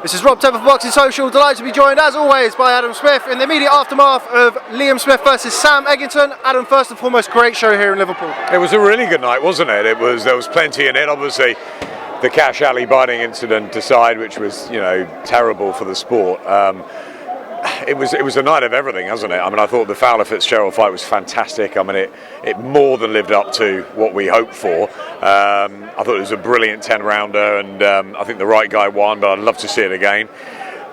This is Rob Tepper for Boxing Social, delighted to be joined as always by Adam Smith in the immediate aftermath of Liam Smith versus Sam Eggington. Adam, first and foremost, great show here in Liverpool. It was a really good night, wasn't it? There was plenty in it. Obviously, the Kash biting incident aside, which was terrible for the sport. It was a night of everything, hasn't it? I mean, I thought the Fowler Fitzgerald fight was fantastic. I mean, it more than lived up to what we hoped for. I thought it was a brilliant 10-rounder, and I think the right guy won, but I'd love to see it again.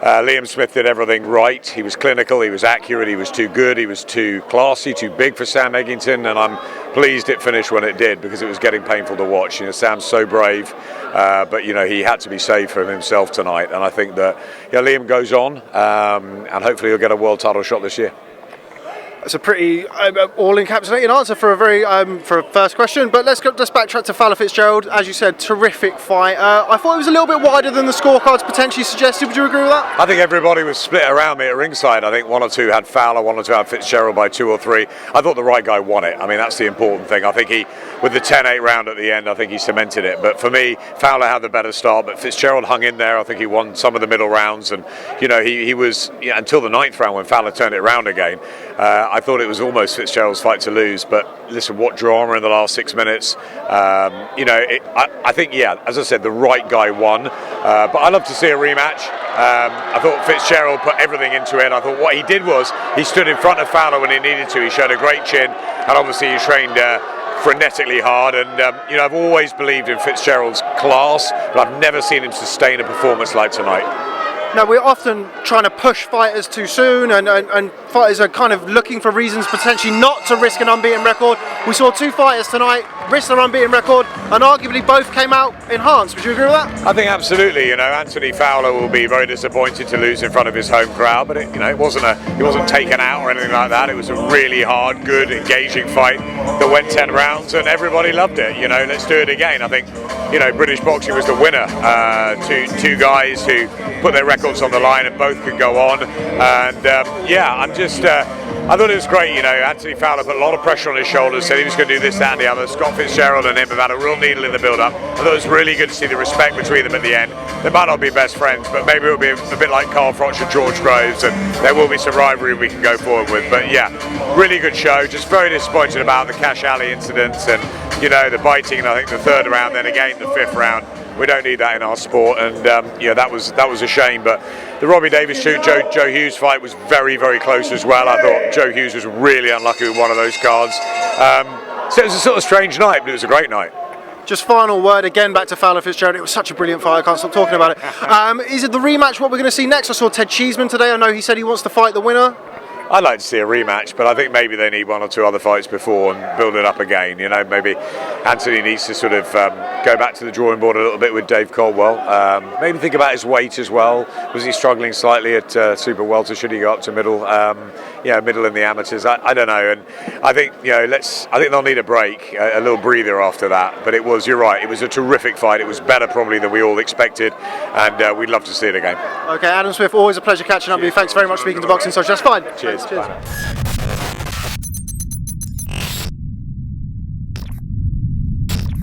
Liam Smith did everything right. He was clinical, he was accurate, he was too good, he was too classy, too big for Sam Eggington, and I'm pleased it finished when it did, because it was getting painful to watch. Sam's so brave, but he had to be saved from himself tonight, and I think that Liam goes on, and hopefully he'll get a world title shot this year. It's a pretty all-encapsulating answer for a first question, but let's backtrack to Fowler Fitzgerald. As you said, terrific fight. I thought it was a little bit wider than the scorecards potentially suggested. Would you agree with that? I think everybody was split around me at ringside. I think one or two had Fowler, one or two had Fitzgerald by 2 or 3. I thought the right guy won it. I mean, that's the important thing. I think with the 10-8 round at the end, I think he cemented it. But for me, Fowler had the better start, but Fitzgerald hung in there. I think he won some of the middle rounds, and he was until the 9th round when Fowler turned it round again. I thought it was almost Fitzgerald's fight to lose, but listen, what drama in the last 6 minutes. I think, as I said, the right guy won, but I love to see a rematch. I thought Fitzgerald put everything into it. I thought what he did was he stood in front of Fowler when he needed to. He showed a great chin, and obviously he trained frenetically hard, and I've always believed in Fitzgerald's class, but I've never seen him sustain a performance like tonight. Now, we're often trying to push fighters too soon, and fighters are kind of looking for reasons potentially not to risk an unbeaten record. We saw 2 fighters tonight risk their unbeaten record, and arguably both came out enhanced. Would you agree with that? I think absolutely. Anthony Fowler will be very disappointed to lose in front of his home crowd, but he wasn't taken out or anything like that. It was a really hard, good, engaging fight that went 10 rounds, and everybody loved it. Let's do it again. I think British boxing was the winner. Two guys who put their records on the line, and both could go on. And I thought it was great. Anthony Fowler put a lot of pressure on his shoulders, said he was going to do this, that, and the other. Scott Fitzgerald and him have had a real needle in the build-up. I thought it was really good to see the respect between them at the end. They might not be best friends, but maybe it'll be a bit like Carl Froch and George Groves, and there will be some rivalry we can go forward with. But really good show. Just very disappointed about the Kash incidents and the biting. And I think the 3rd round, then again the 5th round. We don't need that in our sport, and that was a shame. But the Robbie Davis Joe Hughes fight was very, very close as well. I thought Joe Hughes was really unlucky with one of those cards. So it was a sort of strange night, but it was a great night. Just final word again back to Fowler Fitzgerald. It was such a brilliant fight. I can't stop talking about it. Is it the rematch what we're going to see next? I saw Ted Cheeseman today. I know he said he wants to fight the winner. I'd like to see a rematch, but I think maybe they need 1 or 2 other fights before and build it up again. Maybe Anthony needs to sort of go back to the drawing board a little bit with Dave Caldwell. Maybe think about his weight as well. Was he struggling slightly at super welter? Should he go up to middle? Middle in the amateurs. I don't know. And I think I think they'll need a break, a little breather after that. But you're right. It was a terrific fight. It was better probably than we all expected, and we'd love to see it again. Okay, Adam Smith, always a pleasure catching up with you. Thanks very much for speaking to Boxing Social. That's fine. Cheers. Cheers.